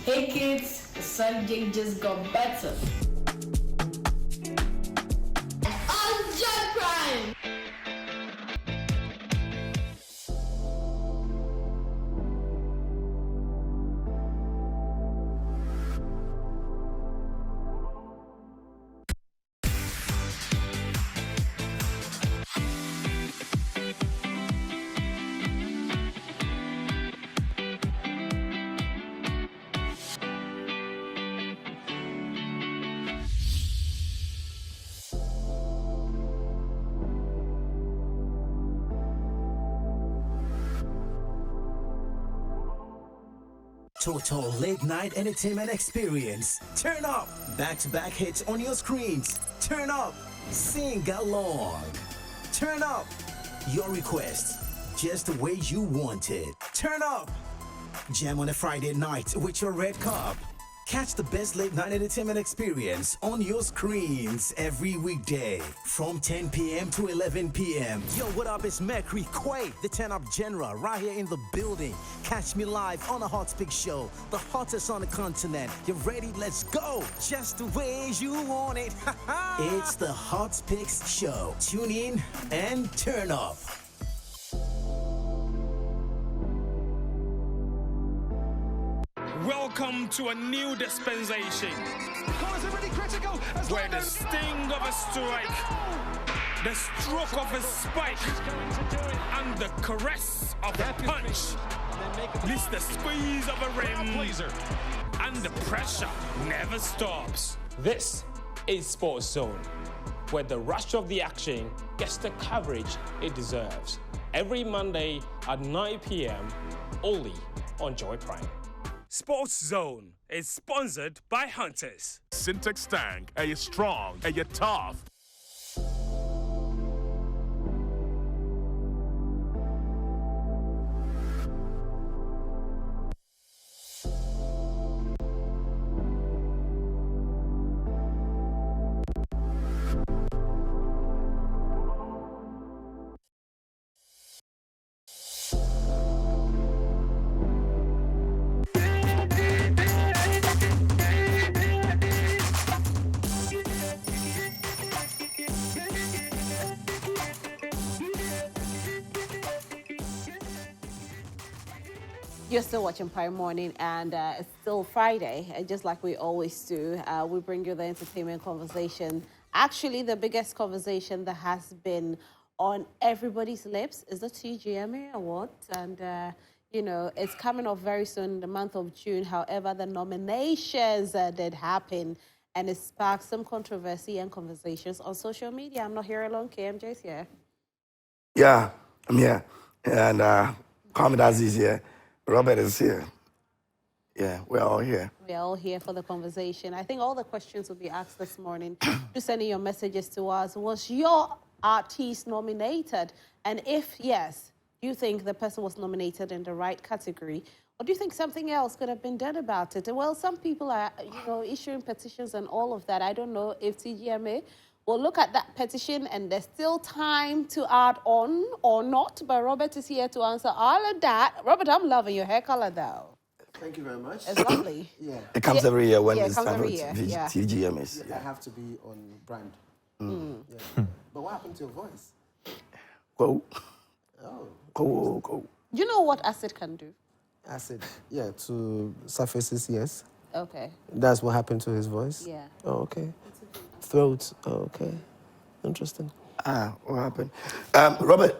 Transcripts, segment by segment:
Hey kids, the Sunday just got better. Crime. Total late night entertainment experience. Turn up. Back-to-back hits on your screens. Turn up. Sing along. Turn up. Your request, just the way you want it. Turn up. Jam on a Friday night with your red cup. Catch the best late night entertainment experience on your screens every weekday from 10 p.m. to 11 p.m. Yo, what up? It's Mercury Quay, the 10-up general, right here in the building. Catch me live on the Hot Speak Show, the hottest on the continent. You ready? Let's go. Just the way you want it. It's the Hot Speaks Show. Tune in and turn up. Welcome to a new dispensation where the sting of a strike, the stroke of a spike, and the caress of a punch leads the squeeze of a rim, and the pressure never stops. This is Sports Zone, where the rush of the action gets the coverage it deserves. Every Monday at 9 p.m. only on Joy Prime. Sports Zone is sponsored by Hunters. Syntax Stank, are you strong, are you tough? You're still watching Prime Morning, and it's still Friday, just like we always do. We bring you the entertainment conversation. Actually, the biggest conversation that has been on everybody's lips is the TGMA Award. And, you know, it's coming up very soon, the month of June. However, the nominations did happen, and it sparked some controversy and conversations on social media. I'm not here alone. KMJ's here. Yeah, I'm here. And Kwame Dadzie is here. Robert is here. Yeah, we're all here. We're all here for the conversation. I think all the questions will be asked this morning. Just sending your messages to us. Was your artist nominated? And if yes, do you think the person was nominated in the right category? Or do you think something else could have been done about it? Well, some people are, issuing petitions and all of that. I don't know if TGMA will look at that petition and there's still time to add on or not. But Robert is here to answer all of that. Robert, I'm loving your hair color, though. Thank you very much. It's lovely. Yeah. It comes every year when it it's comes time for every year. Yeah. TGMAs. I have to be on brand. Yeah. But what happened to your voice? Go. Oh. Go. You know what acid can do? Acid. Yeah, to surfaces, yes. Okay. That's what happened to his voice? Yeah. Oh, okay. Throat. Oh, okay. Interesting. What happened? Robert.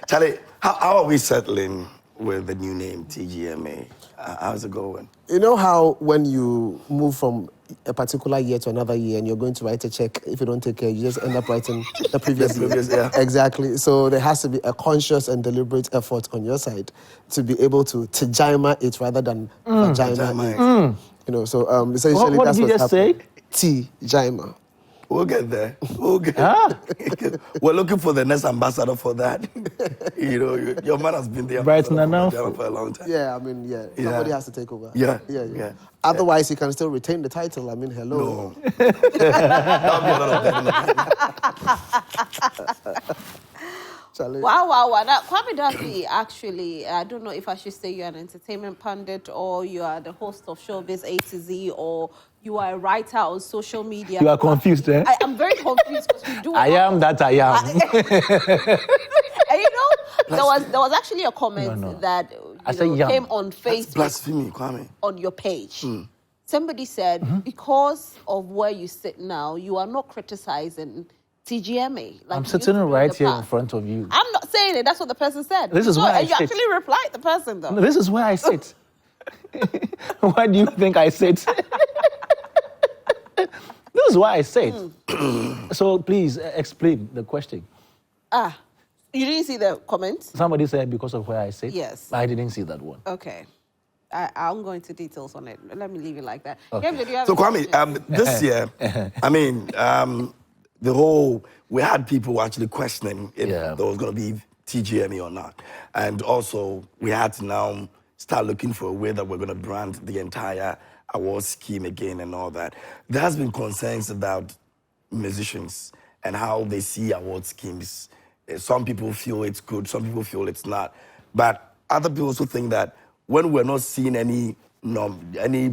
Charlie, how are we settling with the new name, TGMA? How's it going? You know how when you move from a particular year to another year and you're going to write a check, if you don't take care, you just end up writing the previous year. Yeah. Exactly. So there has to be a conscious and deliberate effort on your side to be able to tijima it rather than vagina it. You know, so essentially what that's did you what's just say? Tijima. We'll get there. We're looking for the next ambassador for that. Your man has been there for a long time. Yeah, I mean, somebody has to take over. Yeah. Otherwise, you can still retain the title. I mean, hello. No. That'll be a lot of Wow. Now, Kwame Dadzie, actually, I don't know if I should say you're an entertainment pundit or you are the host of Showbiz A-Z or you are a writer on social media. You are confused, eh? I'm very confused because you do. I am that I am. And you know, there was actually a comment that came on Facebook. That's blasphemy, Kwame. On your page. Somebody said, because of where you sit now, you are not criticizing TGMA. Like I'm sitting right here in front of you. I'm not saying it. That's what the person said. This is where I sit. You actually replied the person, though. No, this is where I sit. Why do you think I sit? This is why I sit. So please explain the question. You didn't see the comment? Somebody said because of where I sit? Yes. I didn't see that one. Okay. I'll go into details on it. Let me leave it like that. Okay. Gabriel, So Kwame, this year, I mean, we had people actually questioning if there was going to be TGME or not. And also, we had to now start looking for a way that we're going to brand the entire award scheme again and all that. There has been concerns about musicians and how they see award schemes. Some people feel it's good, some people feel it's not. But other people also think that when we're not seeing any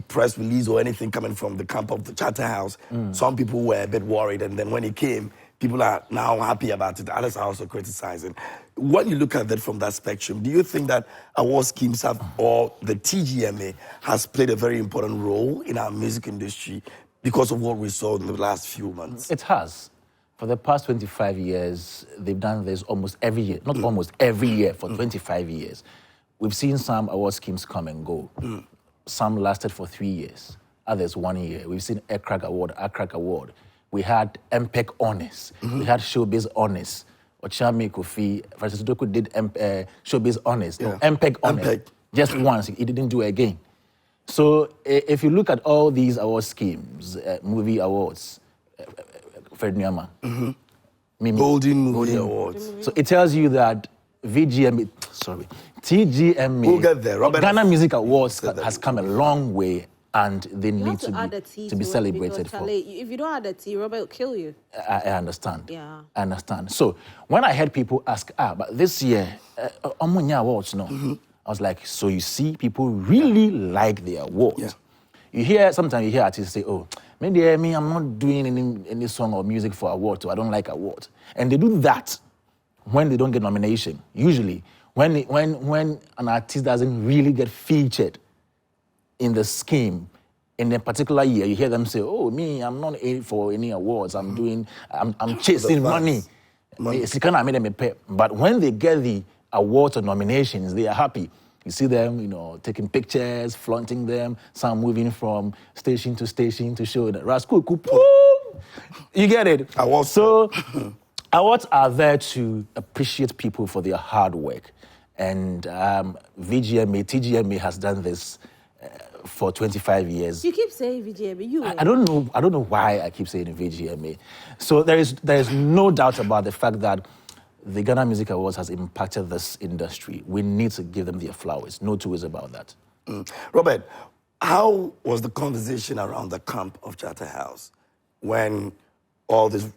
press release or anything coming from the camp of the Charterhouse, some people were a bit worried. And then when it came, people are now happy about it. Others are also criticizing. When you look at that from that spectrum, do you think that award schemes have, or the TGMA has played a very important role in our music industry because of what we saw in the last few months? It has. For the past 25 years, they've done this almost every year. Not almost every year, for 25 years. We've seen some award schemes come and go. Some lasted for 3 years, others 1 year. We've seen ACRAC Award. We had MPEC Honors. We had Showbiz Honors. Ochame Kofi, Francis Doku did Showbiz Honors. No, MPEC Honors. Just once, he didn't do it again. So if you look at all these award schemes, movie awards, Fred Nyama, Golden Movie Awards. So it tells you that TGMA, we'll get there. Ghana Music Awards has come a long way and they need to be celebrated for. If you don't add a T, Robert will kill you. I understand. Yeah. I understand. So when I heard people ask, but this year, awards, no. I was like, so you see, people really like the awards. Yeah. Sometimes you hear artists say, oh, maybe I'm not doing any song or music for awards, so I don't like awards. And they do that when they don't get nomination. Usually, when an artist doesn't really get featured in the scheme in a particular year, you hear them say, oh, I'm not aiming for any awards. I'm chasing money. But when they get the awards or nominations, they are happy. You see them, taking pictures, flaunting them, some moving from station to station to show that Rascal, you get it. So awards are there to appreciate people for their hard work. And TGMA has done this for 25 years. You keep saying VGMA. I don't know why I keep saying VGMA. So there is no doubt about the fact that the Ghana Music Awards has impacted this industry. We need to give them their flowers. No two ways about that. Robert, how was the conversation around the camp of Charterhouse when all this,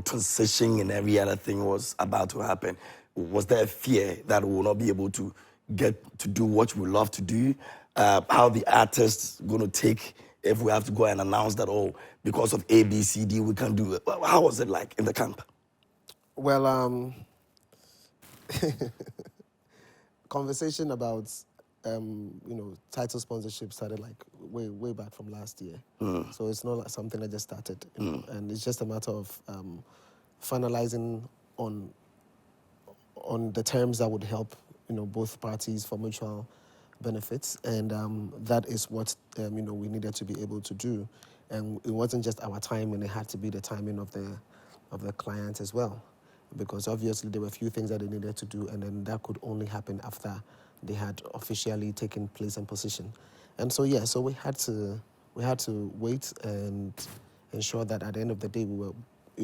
transition and every other thing was about to happen? Was there a fear that we will not be able to get to do what we love to do? How the artists going to take if we have to go and announce that, because of A, B, C, D, we can't do it? How was it like in the camp? Well, conversation about, title sponsorship started like way back from last year. So it's not like something that just started. And it's just a matter of finalizing on the terms that would help, both parties for mutual benefits. And that is what, we needed to be able to do. And it wasn't just our timing, it had to be the timing of the client as well. Because obviously there were a few things that they needed to do, and then that could only happen after they had officially taken place and position. And so so we had to wait and ensure that at the end of the day we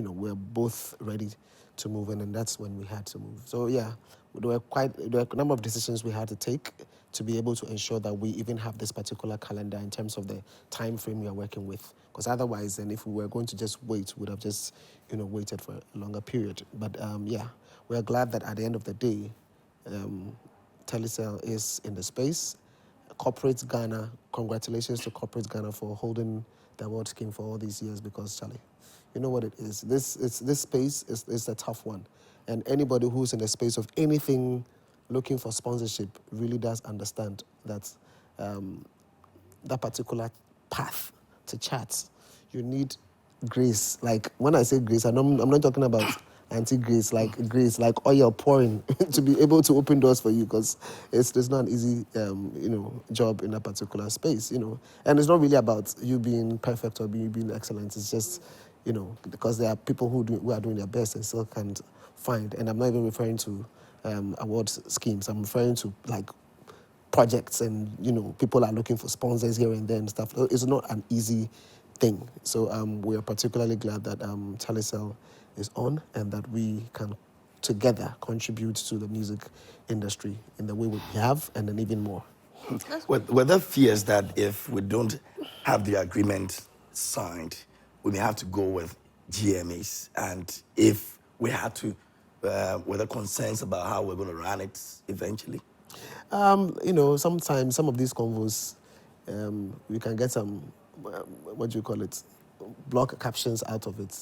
were both ready to move in, and that's when we had to move. So there were a number of decisions we had to take to be able to ensure that we even have this particular calendar in terms of the time frame we are working with. Because otherwise, then if we were going to just wait, we would have just waited for a longer period. But we are glad that at the end of the day, Telecel is in the space. Corporate Ghana, congratulations to Corporate Ghana for holding the award scheme for all these years, because, Charlie, you know what it is. This space is a tough one. And anybody who's in the space of anything looking for sponsorship really does understand that that particular path to charts, you need grace. Like, when I say grace, I'm not talking about anti-grace, like grace, like oil pouring to be able to open doors for you, because it's not an easy, job in that particular space, And it's not really about you being perfect or you being excellent. It's just, because there are people who are doing their best and still can't find. And I'm not even referring to award schemes. I'm referring to, like, projects and, people are looking for sponsors here and there and stuff. It's not an easy thing. So we are particularly glad that Telecel is on and that we can together contribute to the music industry in the way we have, and then even more. Were there fears that if we don't have the agreement signed, we may have to go with GMAs? And if we had to, were there concerns about how we're going to run it eventually? Sometimes some of these convos, we can get some, block captions out of it.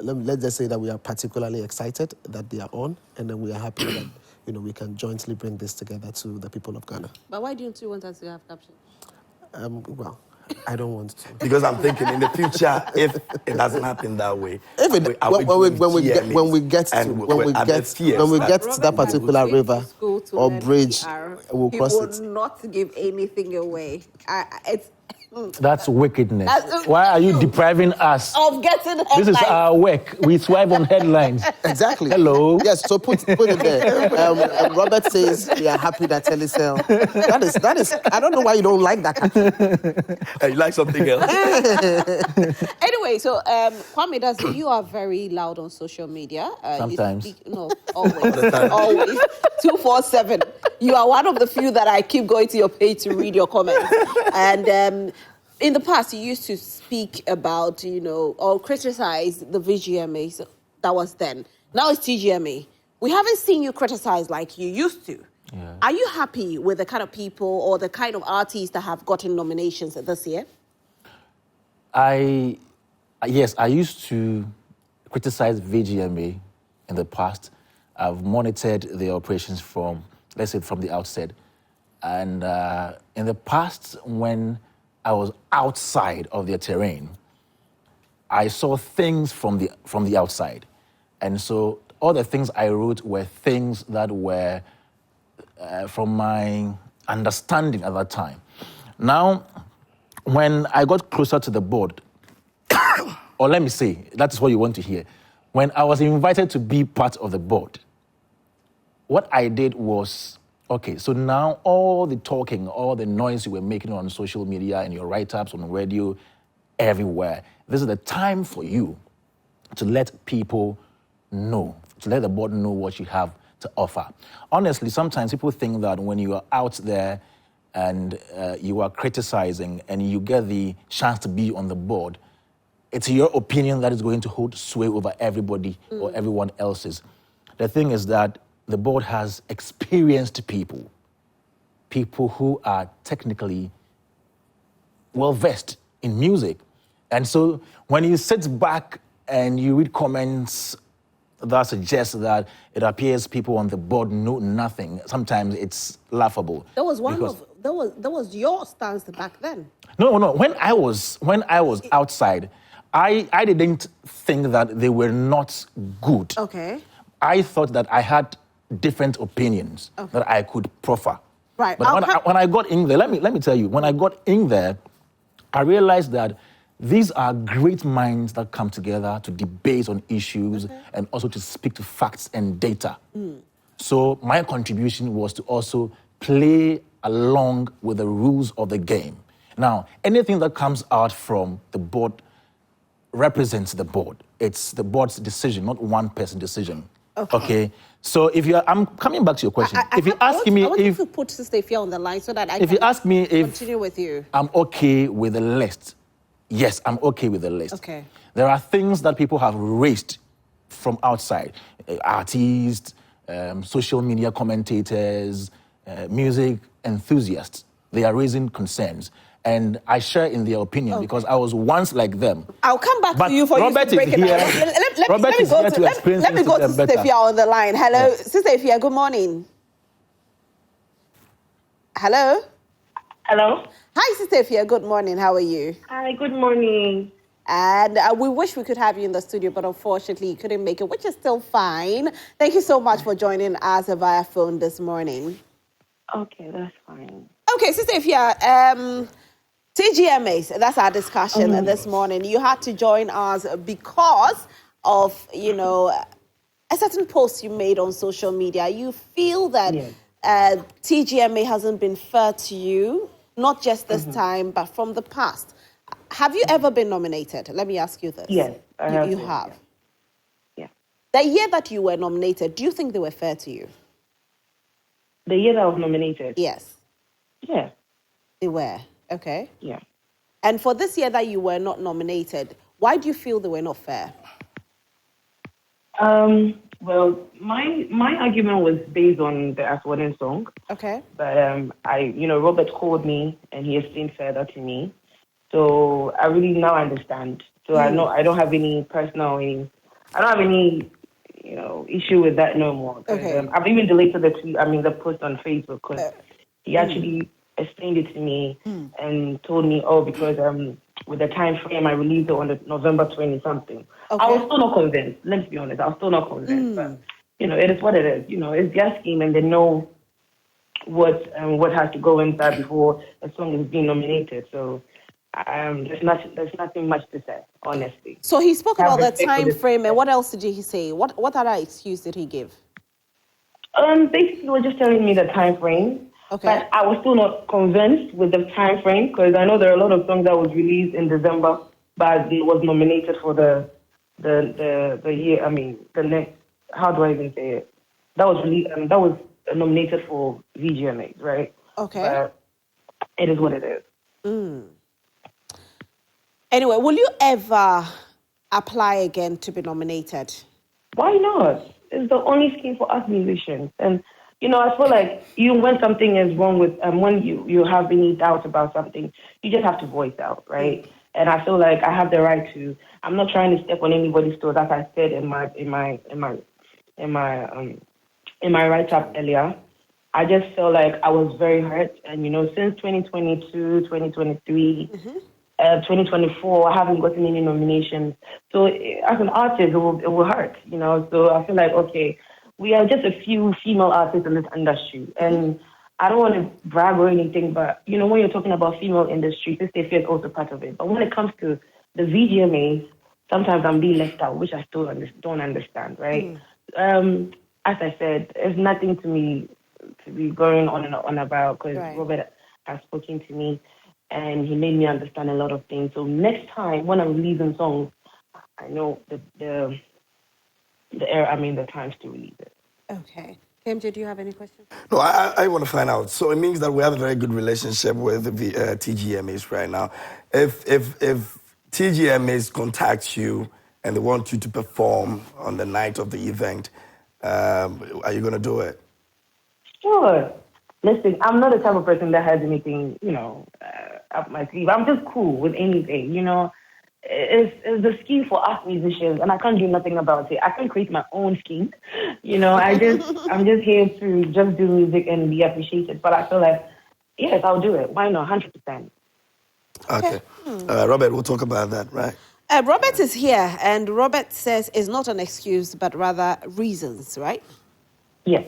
Let's just say that we are particularly excited that they are on, and then we are happy that we can jointly bring this together to the people of Ghana. But why don't you want us to have captions? Well, I don't want to. Because I'm thinking in the future, if it doesn't happen that way, when we get to that particular river or bridge, we'll cross it. He will not give anything away. That's wickedness. Why are you depriving us of getting headlines? This is our work. We thrive on headlines. Exactly. Hello. Yes, so put it there. Robert says we are happy that Telecel. That is. I don't know why you don't like that. You like something else. Anyway, so Kwame Dadzie, you are very loud on social media. Sometimes. Always. Always. 247. You are one of the few that I keep going to your page to read your comments. And in the past, you used to speak about, or criticize the VGMAs. That was then. Now it's TGMA. We haven't seen you criticize like you used to. Yeah. Are you happy with the kind of people or the kind of artists that have gotten nominations this year? Yes, I used to criticize VGMA in the past. I've monitored their operations from the outset. And in the past, when I was outside of their terrain, I saw things from the outside. And so all the things I wrote were things that were from my understanding at that time. Now, when I got closer to the board, or let me say, that's what you want to hear. When I was invited to be part of the board, what I did was, okay, so now all the talking, all the noise you were making on social media and your write-ups on radio, everywhere, this is the time for you to let people know, to let the board know what you have to offer. Honestly, sometimes people think that when you are out there and you are criticizing and you get the chance to be on the board, it's your opinion that is going to hold sway over everybody or everyone else's. The thing is that the board has experienced people who are technically well-versed in music. And so when you sit back and you read comments that suggest that it appears people on the board know nothing, sometimes it's laughable. That was your stance back then. No. When I was outside, I didn't think that they were not good. Okay. I thought that I had different opinions that I could proffer. Right. But when I got in there, let me tell you, when I got in there, I realized that these are great minds that come together to debate on issues and also to speak to facts and data. So my contribution was to also play along with the rules of the game. Now, anything that comes out from the board represents the board. It's the board's decision, not one person's decision. Okay. So I'm coming back to your question. I want you to put Sister Ifya on the line so that I can continue with you. I'm okay with the list. Yes, I'm okay with the list. Okay. There are things that people have raised from outside, artists, social media commentators, music enthusiasts. They are raising concerns. And I share in their opinion because I was once like them. I'll come back But to you for Robert you to break is it here. down. Robert is here to explain let me go to things to them Sister better. Ifya on the line. Hello, Sister Ifya, good morning. Hello? Hello? Hi, Sister Ifya, good morning. How are you? Hi, good morning. And we wish we could have you in the studio, but unfortunately you couldn't make it, which is still fine. Thank you so much for joining us via phone this morning. Okay, that's fine. Okay, Sister Ifya, TGMAs, that's our discussion this morning. You had to join us because of, you know, a certain post you made on social media. You feel that TGMA hasn't been fair to you, not just this time, but from the past. Have you ever been nominated? Let me ask you this. Yes, I have. You have? Yeah. The year that you were nominated, do you think they were fair to you? The year that I was nominated? Yes. Yeah. They were? Okay. Yeah. And for this year that you were not nominated, why do you feel they were not fair? Well, my argument was based on the Aswaden song. Okay. But Robert called me and he explained further to me. So I really now understand. So I know I don't have any issue with that no more. Okay. I've even deleted the post on Facebook because he actually explained it to me and told me, because with the time frame I released it on the November 20 something. Okay. I was still not convinced. Let's be honest, I was still not convinced. But it is what it is. It's their scheme, and they know what has to go inside before a song is being nominated. So there's nothing much to say, honestly. So he spoke about the time frame, and what else did he say? What other excuse did he give? Basically, he was just telling me the time frame. Okay. But I was still not convinced with the time frame because I know there are a lot of songs that was released in December, but it was nominated for the year. I mean, the next. How do I even say it? That was released. That was nominated for VGMAs, right? Okay. But it is what it is. Anyway, will you ever apply again to be nominated? Why not? It's the only scheme for us musicians. And, I feel like when something is wrong with, when you have any doubts about something, you just have to voice out, right? And I feel like I have the right to. I'm not trying to step on anybody's toes, as I said in my write-up earlier. I just feel like I was very hurt. And, since 2022, 2023, 2024, I haven't gotten any nominations. So as an artist, it will hurt, So I feel like, okay, we are just a few female artists in this industry. And I don't want to brag or anything, but, when you're talking about female industry, Sister Ifya is also part of it. But when it comes to the VGMAs, sometimes I'm being left out, which I still don't understand, right? As I said, it's nothing to me to be going on and on about because Robert has spoken to me and he made me understand a lot of things. So next time when I'm releasing songs, I know the times to release it. Okay. KMJ, do you have any questions? No, I want to find out. So it means that we have a very good relationship with the TGMAs right now. If TGMAs contact you and they want you to perform on the night of the event, are you going to do it? Sure. Listen, I'm not the type of person that has anything, up my sleeve. I'm just cool with anything, It's the scheme for us musicians, and I can't do nothing about it. I can create my own scheme, I'm just here to just do music and be appreciated. But I feel like, yes, I'll do it. Why not? 100%. Okay. Robert, we'll talk about that, right? Robert is here, and Robert says it's not an excuse, but rather reasons, right? Yes.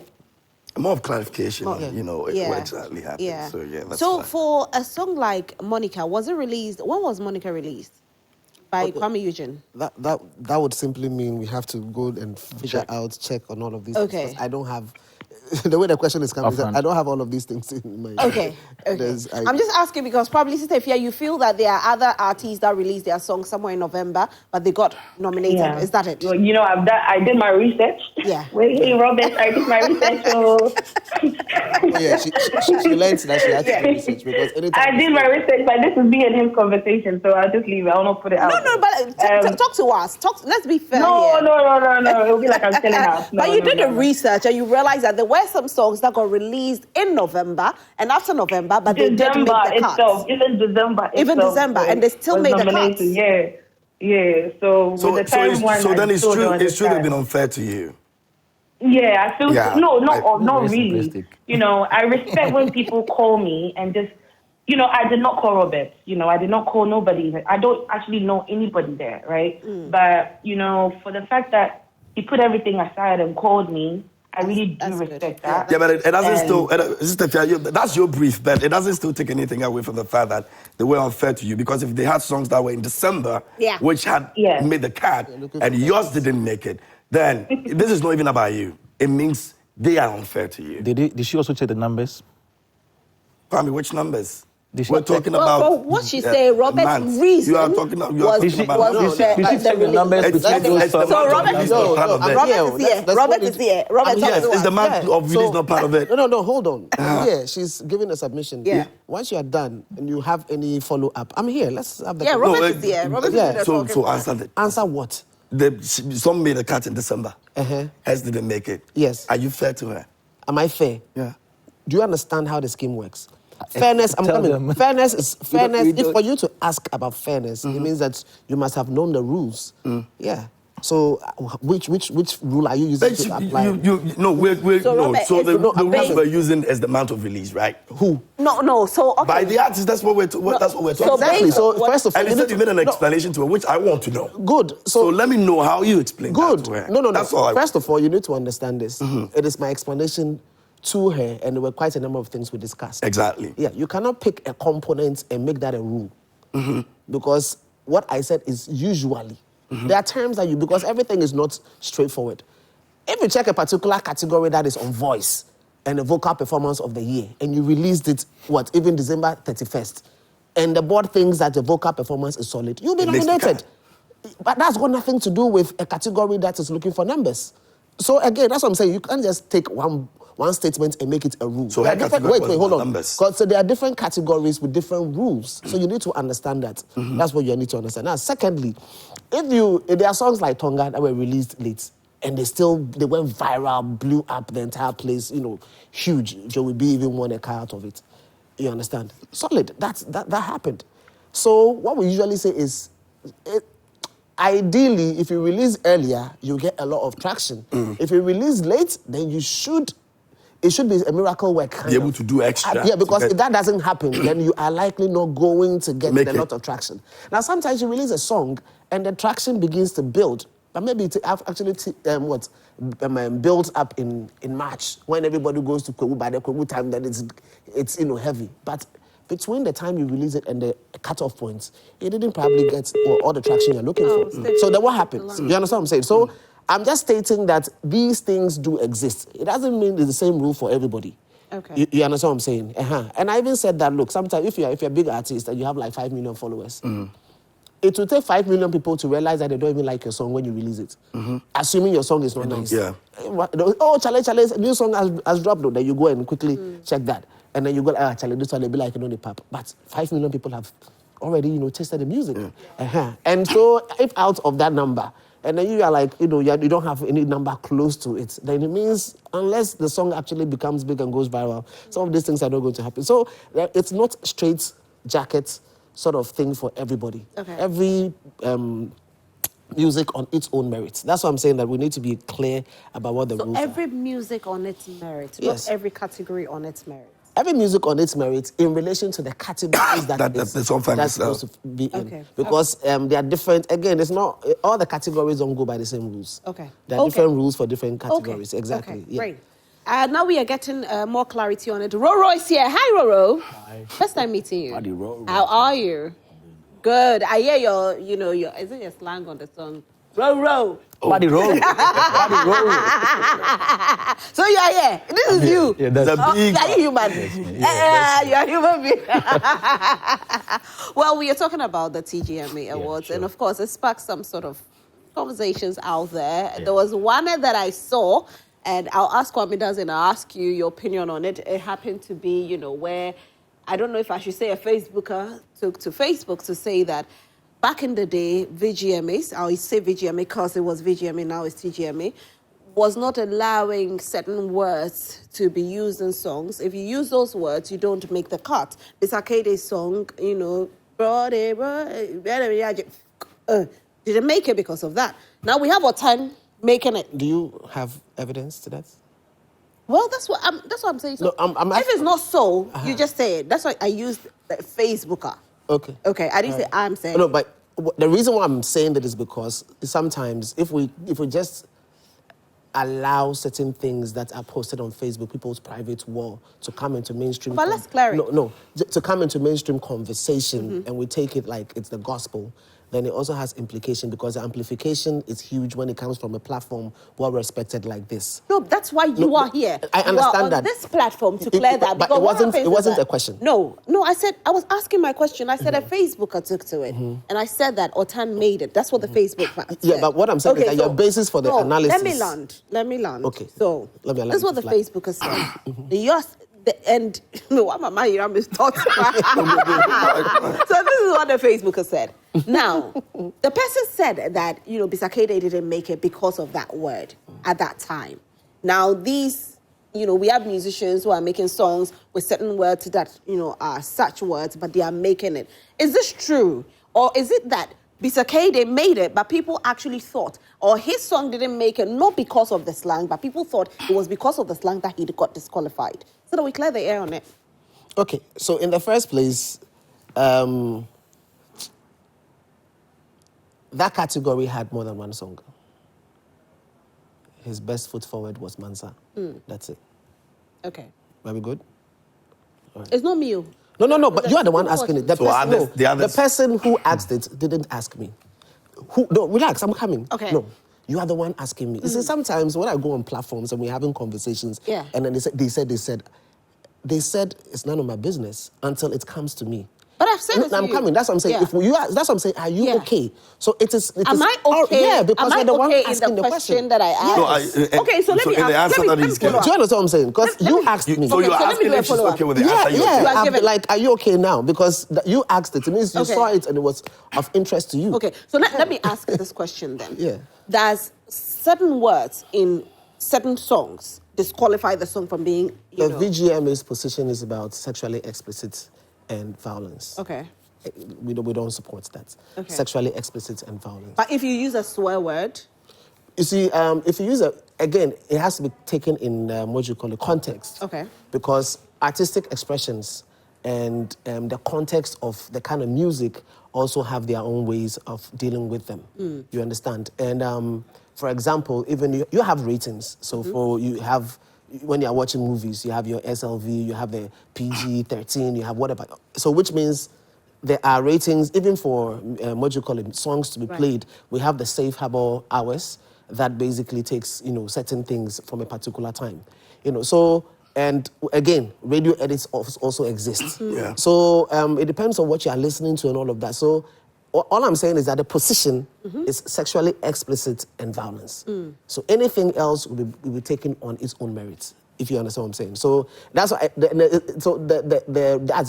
More of clarification, what exactly happened. Yeah. So, that's so fine. For a song like Monica, was it released? When was Monica released? By Kwame Eugene? That would simply mean we have to go and check on all of these. Okay. I don't have... the way the question is coming, Offhand. I don't have all of these things in my Okay. I'm just asking because probably, Sister Ifya, you feel that there are other artists that released their song somewhere in November, but they got nominated. Yeah. Is that it? Well, you know, I did my research. Yeah. Hey, Robert, I did my research. So yeah, she learned that she had to do research because anytime I did my research, but this is me and him conversation, so I'll just leave it. I'll not put it out. No, but talk to us. Let's be fair. No, here. no. It'll be like I'm telling us. But you did the research and you realized that there were some songs that got released in November and after November, but they didn't make the cuts. Even December, and they still made the cuts. Yeah. So with the time one, so then it's true. It's It's true they've been unfair to you. Yeah, I feel not very really. simplistic. You know, I respect when people call me and just, you know, I did not call Robert. You know, I did not call nobody. I don't actually know anybody there, right? But you know, for the fact that he put everything aside and called me, I really do respect that. Yeah, but it doesn't still. Sister Fia, that's your brief, but it doesn't still take anything away from the fact that they were unfair to you. Because if they had songs that were in December, which had made the cut, and yours didn't make it, then this is not even about you. It means they are unfair to you. Did she also check the numbers? Kwame, which numbers? We're talking about what she said, Robert's reason was the numbers. So Robert is here. Yes, is the month of release not part of it? No, hold on. Yeah, she's giving a submission. Yeah. Once you are done and you have any follow-up, I'm here. Let's have the... Yeah, Robert is here. Robert is here. So answer that. Answer what? Some made a cut in December. Hers didn't make it. Yes. Are you fair to her? Am I fair? Yeah. Do you understand how the scheme works? Fairness, I'm coming. Fairness is fairness. If for you to ask about fairness, it means that you must have known the rules. Yeah. So, which rule are you using to apply? The rules we're using is the amount of release, right? Who? No. So okay. By the artist, that's what we're talking. Exactly. So first of all, and you made an explanation to her, which I want to know. Good. So let me know how you explain. Good. That to her. No. That's all. First of all, you need to understand this. It is my explanation to her, and there were quite a number of things we discussed. Exactly. Yeah, you cannot pick a component and make that a rule. Because what I said is usually. There are terms that because everything is not straightforward. If you check a particular category that is on voice and the vocal performance of the year, and you released it, even December 31st, and the board thinks that the vocal performance is solid, you'll be nominated. But that's got nothing to do with a category that is looking for numbers. So again, that's what I'm saying. You can't just take one statement and make it a rule. So wait, hold on. So there are different categories with different rules. So you need to understand that. That's what you need to understand. Now, secondly, if there are songs like Tonga that were released late and they went viral, blew up the entire place, huge. Joey B even won a car out of it. You understand? Solid. That happened. So what we usually say is, ideally, if you release earlier, you get a lot of traction. If you release late, then it should be a miracle work. Be able to do extra. Yeah, because if that doesn't happen, then you are likely not going to get a lot of traction. Now, sometimes you release a song and the traction begins to build, but maybe it actually builds up in March when everybody goes to Kwebu. By the Kwebu time, then it's heavy. But between the time you release it and the cutoff points, it didn't probably get all the traction you're looking for. So then what happens? You understand what I'm saying? So I'm just stating that these things do exist. It doesn't mean it's the same rule for everybody. Okay. You understand what I'm saying? And I even said that, look, sometimes if you're a big artist and you have like 5 million followers, it will take 5 million people to realize that they don't even like your song when you release it. Assuming your song is not nice. Yeah. Oh, Chale, new song has dropped. Then you go and quickly check that. And then you go, Chale, this one, they'll be like, the pop. But 5 million people have already, tasted the music. And so if out of that number, and then you are like, you don't have any number close to it, then it means unless the song actually becomes big and goes viral, some of these things are not going to happen. So it's not straight jacket sort of thing for everybody. Okay. Every music on its own merits. That's why I'm saying that we need to be clear about what the rules are. Every music on its merits, not every category on its merits. Every music on its merits in relation to the categories that's supposed to be in. Because they are different. Again, it's not all the categories don't go by the same rules. Okay. There are different rules for different categories. Exactly. Okay. Great. Now we are getting more clarity on it. Roro is here. Hi, Roro. Hi. First time meeting you. Roro. How are you? Good. I hear your, is it your slang on the song? Roro. Body roll. Body roll. So you are here. This is you. Yeah, that's Are you human? You are human being. Well, we are talking about the TGMA Awards, and of course, it sparked some sort of conversations out there. Yeah. There was one that I saw, and I'll ask Kwame Dadzie and I'll ask you your opinion on it. It happened to be, you know, where, I don't know if I should say a Facebooker took to Facebook to say that back in the day, VGMAs, I'll say VGMA because it was VGMA, now it's TGMA, was not allowing certain words to be used in songs. If you use those words, you don't make the cut. Bisakade's song, you know, didn't make it because of that. Now we have Otan making it. Do you have evidence to that? Well, that's what I'm saying. So no, I'm if it's not so, you just say it. That's why I used the Facebooker. Okay. Okay, I didn't say I'm saying. No, but the reason why I'm saying that is because sometimes if we just allow certain things that are posted on Facebook, people's private wall, to come into mainstream. But let's clarify. To come into mainstream conversation, and we take it like it's the gospel, then it also has implication, because the amplification is huge when it comes from a platform well respected like this. No, that's why you are here. I understand on that. This platform to clear that. But it wasn't a question. No, I was asking my question. I said a Facebooker took to it, and I said that Otan made it. That's what the Facebook said. Yeah, but what I'm saying is that your basis for the analysis. Let me land. Okay. So this is what the Facebooker said. And no, I'm a man. I'm a thought. So this is what the Facebooker said. Now, the person said that, you know, Bisakade didn't make it because of that word at that time. Now, these, you know, we have musicians who are making songs with certain words that, you know, are such words, but they are making it. Is this true? Or is it that Bisakade made it, but people actually thought, or his song didn't make it, not because of the slang, but people thought it was because of the slang that he got disqualified? So that we clear the air on it. Okay, so in the first place, that category had more than one song. His best foot forward was Mansa. That's it. Okay. Are we good? Right. It's not me. No, but you are the one asking it. The person who asked it didn't ask me. No, relax, I'm coming. Okay. No, you are the one asking me. You see, sometimes when I go on platforms and we're having conversations, and then they said it's none of my business until it comes to me. But I've said it. I'm coming. That's what I'm saying. Yeah. That's what I'm saying. Are you okay? So it is. Am I okay? Yeah, because you're the one asking the the question that I asked. Okay, so let me ask. Do you understand what I'm saying? Because you asked me. So you're asking if she's okay with the answer. Yeah. Are you okay now? Because you asked it. It means you saw it and it was of interest to you. Okay, so let me ask this question then. Yeah. Does certain words in certain songs disqualify the song from being, the VGMA's position is about sexually explicit and violence. Okay. We don't support that. Okay. Sexually explicit and violence. But if you use a swear word? You see, if you use again, it has to be taken in what you call a context. Okay. Because artistic expressions and the context of the kind of music also have their own ways of dealing with them. You understand? And for example, even you have ratings. So when you're watching movies, you have your SLV, you have the PG-13, you have whatever. So which means there are ratings, even for, what you call it, songs to be played. We have the safe harbor hours that basically takes, certain things from a particular time. So, and again, radio edits also exist. Yeah. So it depends on what you are listening to and all of that. So all I'm saying is that the position is sexually explicit and violence. So anything else will be taken on its own merits, if you understand what I'm saying. So that's why. That's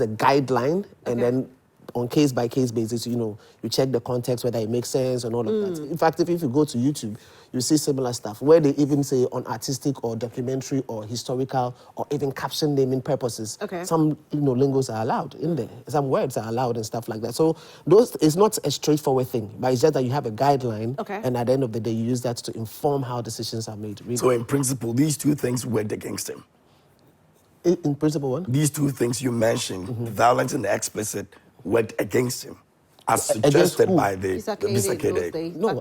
a guideline, and then on case-by-case basis, you check the context, whether it makes sense and all of that. In fact, if you go to YouTube, you see similar stuff where they even say on artistic or documentary or historical or even caption naming purposes, some lingos are allowed in there. Some words are allowed and stuff like that. So it's not a straightforward thing, but it's just that you have a guideline, and at the end of the day, you use that to inform how decisions are made. Really. So in principle, these two things worked against him. In principle, what? These two things you mentioned, the violent and the explicit, worked against him, as suggested by the Bisakade. No,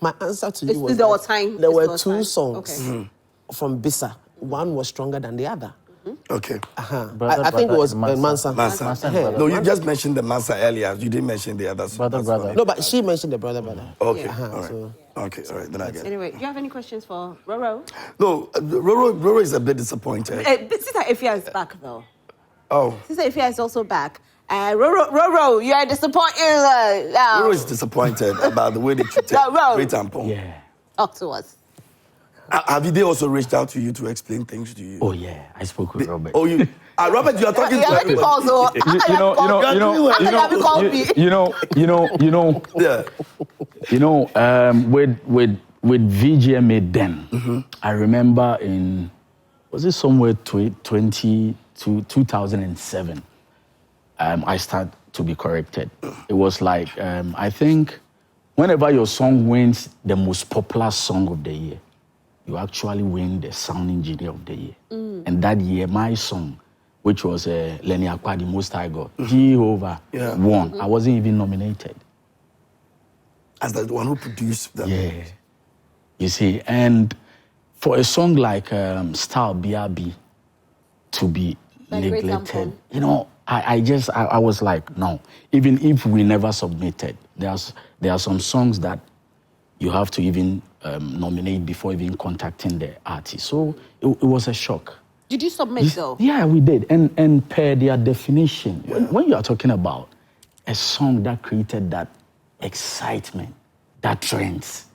my answer to you was time. there were two songs from Bisa. One was stronger than the other. Okay. I think it was Mansa. Mansa. No, you just mentioned the Mansa earlier. You didn't mention the others. Brother. No, but she mentioned the brother. Okay, all right. Okay, all right, then I get it. Anyway, do you have any questions for Roro? No, Roro is a bit disappointed. Sister Ifya is back, though. Oh. Sister Ifya is also back. Roro, you are disappointed. Roro is disappointed about the way they treated Great Tampon. Yeah. Talk to us. Have they also reached out to you to explain things to you? Oh yeah, I spoke with Robert. Oh, you, Robert, you are talking to everybody. With VGMA then, I remember was it somewhere 2007, I started to be corrected. It was like, I think, whenever your song wins the most popular song of the year, you actually win the sound engineer of the year. And that year, my song, which was Lenny Akwa, the Most High God, Jehovah, won. I wasn't even nominated. As the one who produced them. Yeah. You see, and for a song like Style BRB to be neglected, you know, I was like, no. Even if we never submitted, there are some songs that you have to even nominate before even contacting the artist. So it was a shock. Did you submit though? Yeah, we did. And per their definition, when you are talking about a song that created that excitement, that trends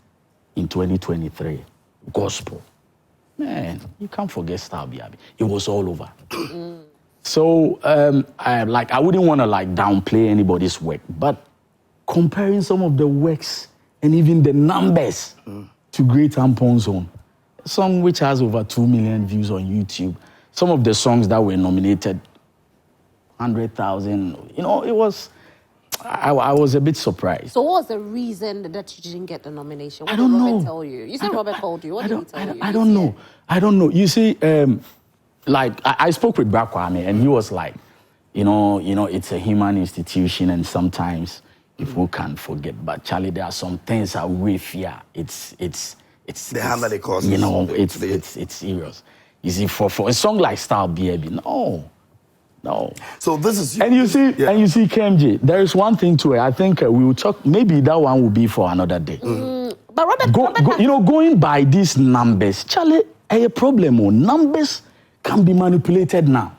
in 2023, gospel, man, you can't forget Star BRB. It was all over. So I wouldn't want to downplay anybody's work, but comparing some of the works and even the numbers to Great Tampon's own, a song which has over 2 million views on YouTube, some of the songs that were nominated, 100,000, you know, it was, I was a bit surprised. So what was the reason that you didn't get the nomination? What I don't did know. Robert tell you? You said Robert called you. What did he tell you? I don't know. I don't know. You see, I spoke with Kwame, and he was like, you know, it's a human institution, and sometimes people can forget. But Charlie, there are some things that we fear. It's the harm that they cause. You know, it's serious. You see, for a song like Star BRB, no. So this is and you see, KMJ, there is one thing to it. I think we will talk. Maybe that one will be for another day. But Robert, going by these numbers, Charlie, a problem. Numbers can be manipulated now.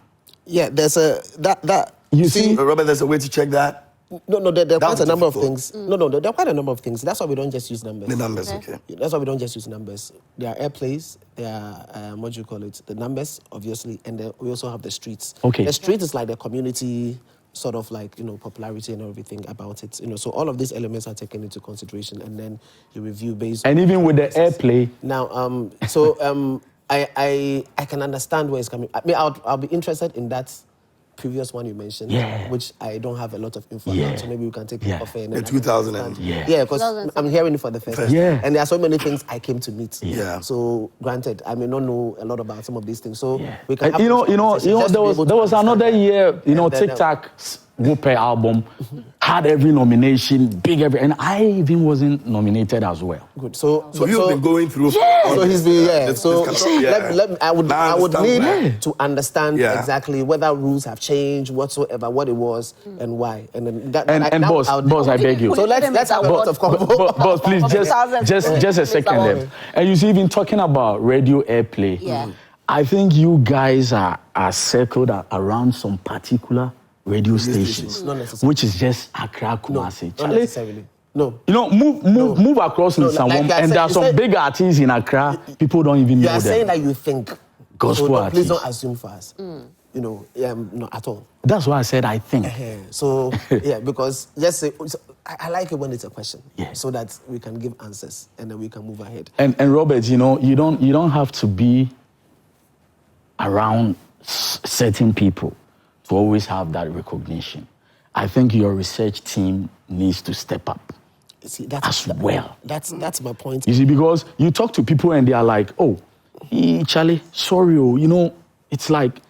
Yeah, there's that. You see, Robert, there's a way to check that. No, there are quite a number of things. No, there are quite a number of things. That's why we don't just use numbers. The numbers, okay. That's why we don't just use numbers. There are airplays, there are, what do you call it? The numbers, obviously, and then we also have the streets. Okay. The street is like the community, sort of like, popularity and everything about it. So all of these elements are taken into consideration, and then you review based and even with the airplay. Now, I can understand where it's coming. I mean, I'll be interested in that previous one you mentioned, which I don't have a lot of info about, so maybe we can take it off air. The 2000. Yeah, because I'm hearing it for the first time. Yeah. And there are so many things I came to meet. Yeah. So, granted, I may not know a lot about some of these things. So, we can have there was another year, TikTok Whooper album had every nomination, and I even wasn't nominated as well. Good. So you've been going through. So he's been I would need to understand exactly whether rules have changed whatsoever, what it was, and why. And then boss, I beg you. So let's have a lot of convo. Boss, please, just a second there. And you see, even talking about radio airplay, I think you guys are circled around some particular radio stations, which is just Accra, Kumasi. Not necessarily. No. Move across in Samom, and there are some big artists in Accra. People don't even know them. You are saying that you think gospel artists. Please don't assume for us. Not at all. That's why I said I think. So because just say, I like it when it's a question, so that we can give answers and then we can move ahead. And Robert, you don't have to be around certain people to always have that recognition. I think your research team needs to step up as well. That's my point. You see, because you talk to people and they are like, oh, Charlie, sorry, it's like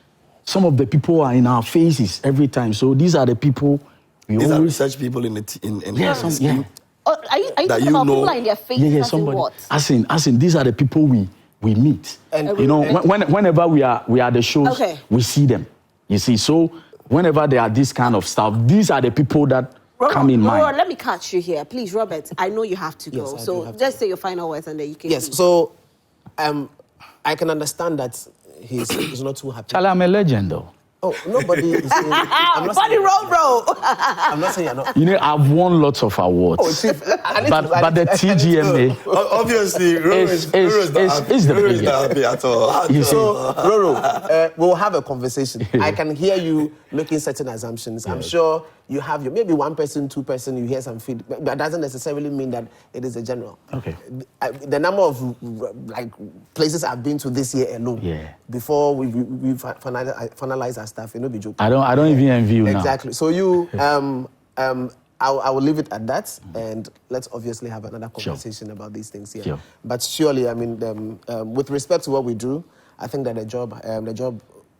some of the people are in our faces every time. So these are the people these are research people in the team. Are you talking about people are in their faces? Somebody. What? As in, these are the people we we meet. And you know, whenever we are at the shows, we see them. You see, so whenever there are this kind of stuff, these are the people that come in mind. Let me catch you here, please, Robert. I know you have to go, Yes, so just say your final words and then you can. Yes. So, I can understand that he's not too happy. Charlie, I'm a legend, though. Oh, nobody is saying... Buddy Roro! I'm not saying you're not... You know, I've won lots of awards. But the TGMA... Obviously, Roro is the biggest. Happy at all. So, Roro, we'll have a conversation. I can hear you making certain assumptions. I'm sure you have maybe one person, two person, you hear some feedback, but that doesn't necessarily mean that it is a general. Okay. The number of places I've been to this year alone, before we finalize our stuff, be joking. I don't even envy you now. Exactly. So you, I will leave it at that, and let's obviously have another conversation about these things here. Sure. But surely, I mean, with respect to what we do, I think that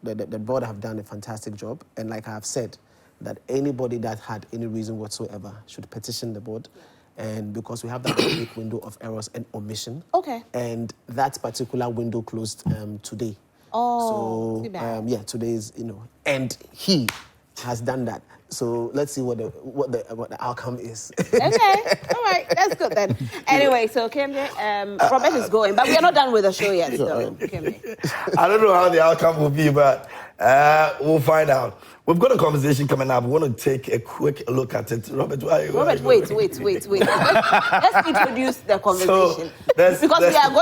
the board have done a fantastic job, and like I have said, that anybody that had any reason whatsoever should petition the board, and because we have that big window of errors and omission. Okay. And that particular window closed today. Oh, so today is and he has done that. So let's see what the outcome is. Okay, all right, that's good then. Anyway, so Kembe, Robert is going, but we are not done with the show yet. So, Kembe. I don't know how the outcome will be, but we'll find out. We've got a conversation coming up. We want to take a quick look at it. Robert, wait. Let's introduce the conversation.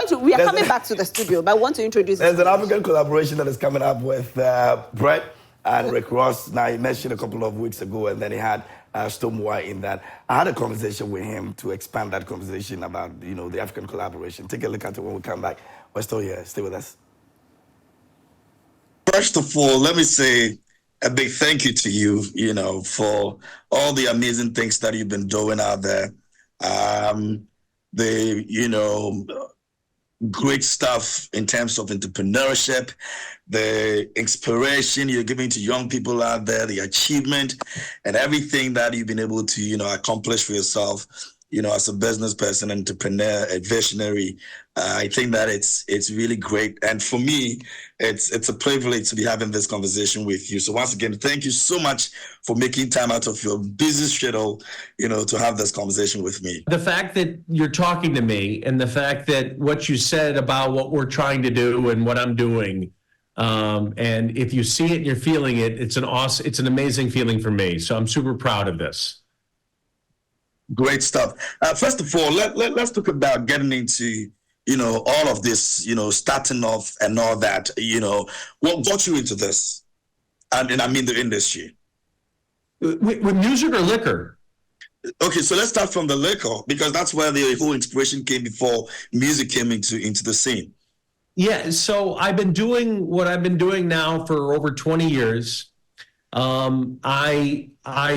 So we are coming back to the studio, but I want to introduce. There's an African collaboration that is coming up with Brett and Rick Ross. Now, he mentioned a couple of weeks ago, and then he had Stonewall in that. I had a conversation with him to expand that conversation about, the African collaboration. Take a look at it when we come back. We're still here. Stay with us. First of all, let me say a big thank you to you, for all the amazing things that you've been doing out there. Great stuff in terms of entrepreneurship, the inspiration you're giving to young people out there, the achievement, and everything that you've been able to, accomplish for yourself, as a business person, entrepreneur, a visionary. I think that it's really great. And for me, it's a privilege to be having this conversation with you. So once again, thank you so much for making time out of your busy schedule, to have this conversation with me. The fact that you're talking to me and the fact that what you said about what we're trying to do and what I'm doing, and if you see it and you're feeling it, it's an amazing feeling for me. So I'm super proud of this. Great stuff. First of all, let's talk about getting into, all of this, starting off and all that, what got you into this? And I mean the industry. With music or liquor? Okay, so let's start from the liquor, because that's where the whole inspiration came before music came into the scene. Yeah, so I've been doing what I've been doing now for over 20 years. I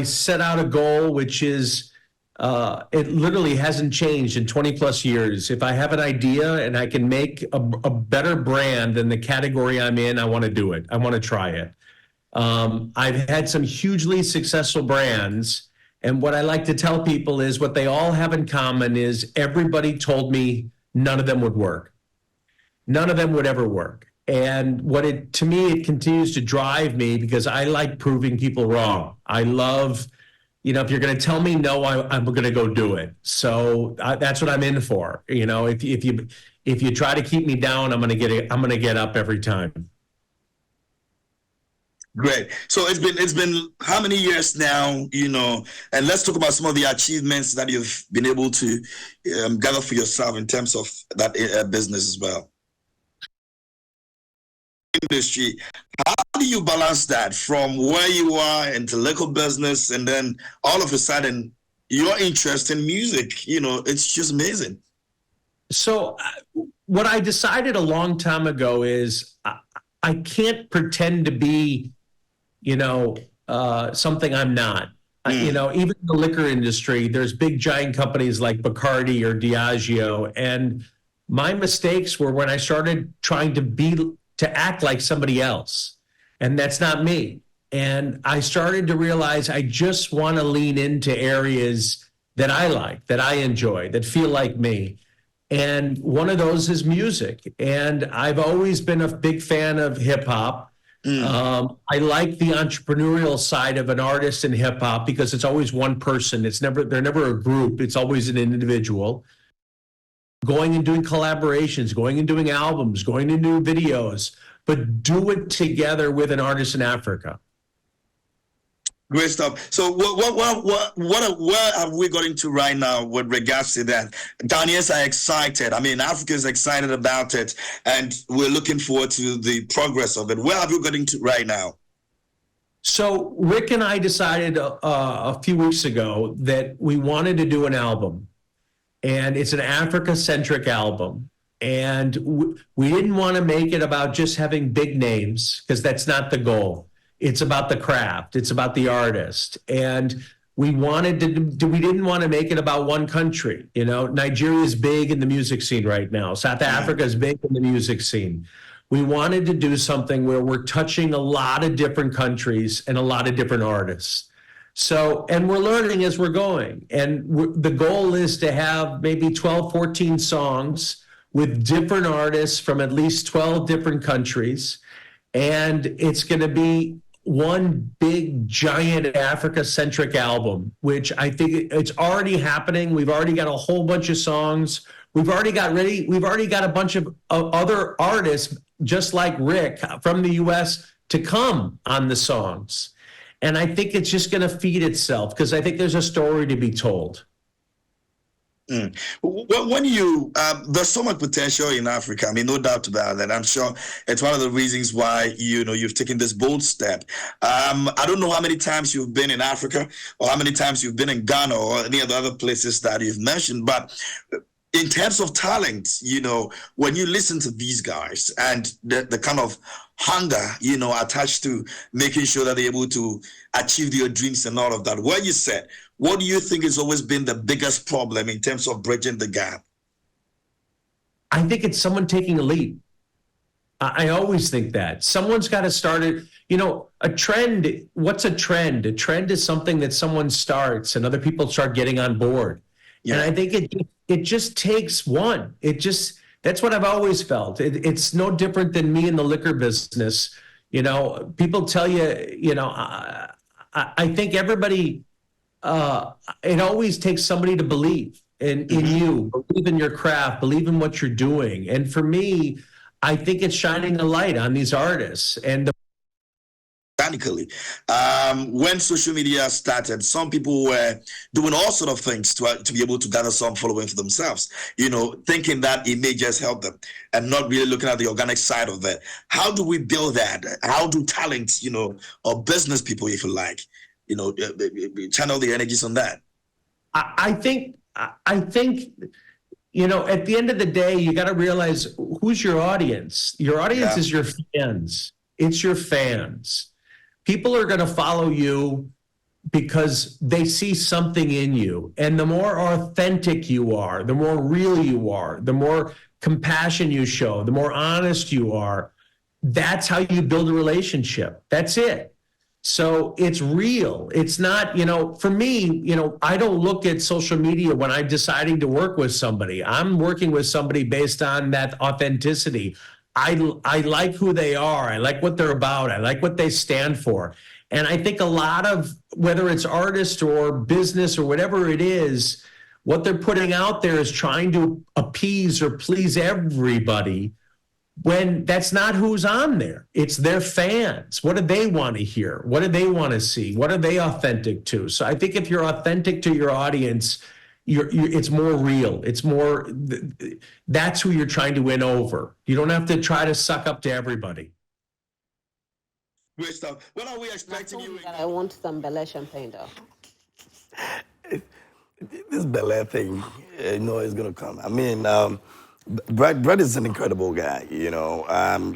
set out a goal, which is, it literally hasn't changed in 20 plus years. If I have an idea and I can make a better brand than the category I'm in, I want to do it. I want to try it. I've had some hugely successful brands. And what I like to tell people is what they all have in common is everybody told me none of them would work. None of them would ever work. And to me, it continues to drive me because I like proving people wrong. I love, if you're going to tell me no, I'm going to go do it. So that's what I'm in for. If you try to keep me down, I'm going to get up every time. Great. So it's been how many years now, and let's talk about some of the achievements that you've been able to gather for yourself in terms of that business as well. Industry, how do you balance that from where you are into local business and then all of a sudden your interest in music? It's just amazing. So what I decided a long time ago is I can't pretend to be something I'm not. Even in the liquor industry, there's big giant companies like Bacardi or Diageo, and my mistakes were when I started trying to act like somebody else, and that's not me. And I started to realize I just want to lean into areas that I like, that I enjoy, that feel like me. And one of those is music. And I've always been a big fan of hip hop. I like the entrepreneurial side of an artist in hip hop because it's always one person. They're never a group. It's always an individual. Going and doing collaborations, going and doing albums, going to do videos, but do it together with an artist in Africa. Great stuff. So where have we got into right now with regards to that? Ghanaians are excited. I mean, Africa is excited about it, and we're looking forward to the progress of it. Where have you got into right now? So Rick and I decided a few weeks ago that we wanted to do an album, and it's an Africa-centric album. And we didn't want to make it about just having big names, because that's not the goal. It's about the craft. It's about the artist. And we didn't want to make it about one country. You know, Nigeria is big in the music scene right now. South Africa is big in the music scene. We wanted to do something where we're touching a lot of different countries and a lot of different artists. So, and we're learning as we're going. And the goal is to have maybe 12, 14 songs with different artists from at least 12 different countries. And it's going to be one big, giant Africa-centric album, which I think it's already happening. We've already got a whole bunch of songs. We've already got a bunch of other artists, just like Rick from the US, to come on the songs. And I think it's just going to feed itself, because I think there's a story to be told. When you there's so much potential in Africa. I mean, no doubt about that. I'm sure it's one of the reasons why you've taken this bold step. I don't know how many times you've been in Africa, or how many times you've been in Ghana, or any of the other places that you've mentioned, but in terms of talent, when you listen to these guys and the kind of hunger, attached to making sure that they're able to achieve their dreams and all of that, what do you think has always been the biggest problem in terms of bridging the gap? I think it's someone taking a leap. I always think that. Someone's got to start it. A trend, what's a trend? A trend is something that someone starts and other people start getting on board. Yeah. And I think it just takes one. That's what I've always felt. It's no different than me in the liquor business. People tell you, I think everybody, it always takes somebody to believe in you, believe in your craft, believe in what you're doing. And for me, I think it's shining a light on these artists. And when social media started, some people were doing all sort of things to be able to gather some following for themselves, thinking that it may just help them and not really looking at the organic side of that. How do we build that? How do talent, or business people, if you like, channel the energies on that? I think, at the end of the day, you got to realize who's your audience. Your audience is your fans. It's your fans. People are going to follow you because they see something in you. And the more authentic you are, the more real you are, the more compassion you show, the more honest you are, that's how you build a relationship. That's it. So it's real. It's not, for me, I don't look at social media when I'm deciding to work with somebody. I'm working with somebody based on that authenticity. I like who they are. I like what they're about. I like what they stand for. And I think a lot of, whether it's artists or business or whatever it is, what they're putting out there is trying to appease or please everybody, when that's not who's on there. It's their fans. What do they want to hear? What do they want to see? What are they authentic to? So I think if you're authentic to your audience, it's more real. It's more, that's who you're trying to win over. You don't have to try to suck up to everybody. Great stuff. When are we expecting you? I want some Bel Air champagne, though. This Bel Air thing, is going to come. I mean, Brad is an incredible guy,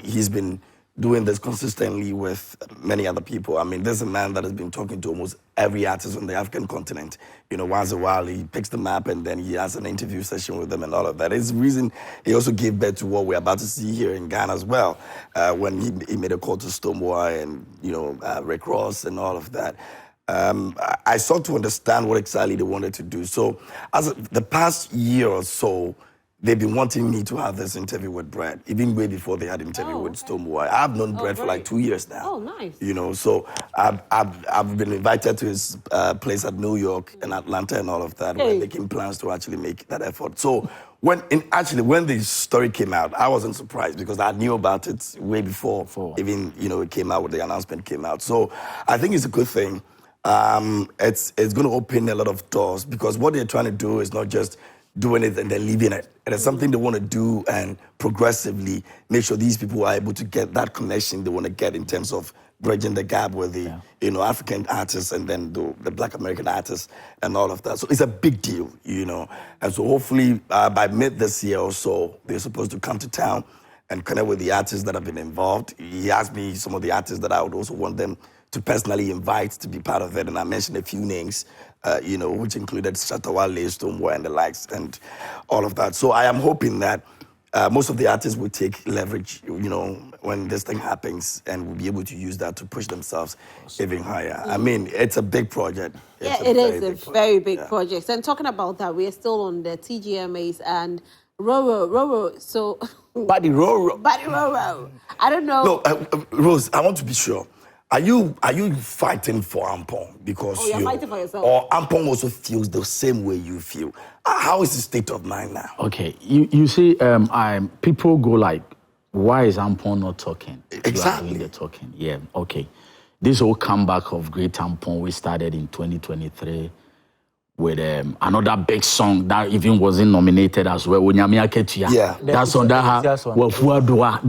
he's been doing this consistently with many other people. I mean, there's a man that has been talking to almost every artist on the African continent. Once in a while, he picks them up and then he has an interview session with them and all of that. It's the reason he also gave birth to what we're about to see here in Ghana as well, when he made a call to Stonebwoy and, Rick Ross and all of that. I sought to understand what exactly they wanted to do. So, as the past year or so, they've been wanting me to have this interview with Brett, even way before they had interview with Stonebwoy. I've known Brett for like 2 years now. Oh, nice. You know, so I've been invited to his place at New York and Atlanta and all of that. We're making plans to actually make that effort. So when the story came out, I wasn't surprised because I knew about it way before even, you know, it came out, when the announcement came out. So I think it's a good thing. It's going to open a lot of doors because what they're trying to do is not just doing it and then leaving it. And it's something they want to do and progressively make sure these people are able to get that connection they want to get in terms of bridging the gap with the you know, African artists and then the Black American artists and all of that. So it's a big deal, you know. And so hopefully by mid this year or so, they're supposed to come to town and connect with the artists that have been involved. He asked me some of the artists that I would also want them to personally invite to be part of it. And I mentioned a few names, you know, which included Shatawale, Stonebwoy, and the likes, and all of that. So I am hoping that most of the artists will take leverage, you know, when this thing happens, and will be able to use that to push themselves even higher. I mean, it's a big project. It is a very big project. And talking about that, we are still on the TGMAs and Roro. So, Buddy Roro. I don't know. No, Rose, I want to be sure. Are you fighting for Ampong because you're fighting for yourself, or Ampong also feels the same way you feel? How is his state of mind now? Okay, you see, people go like, why is Ampong not talking? Exactly, they're talking. Yeah, okay. This whole comeback of Great Ampong we started in 2023 with another big song that even wasn't nominated as well. Yeah, that song that had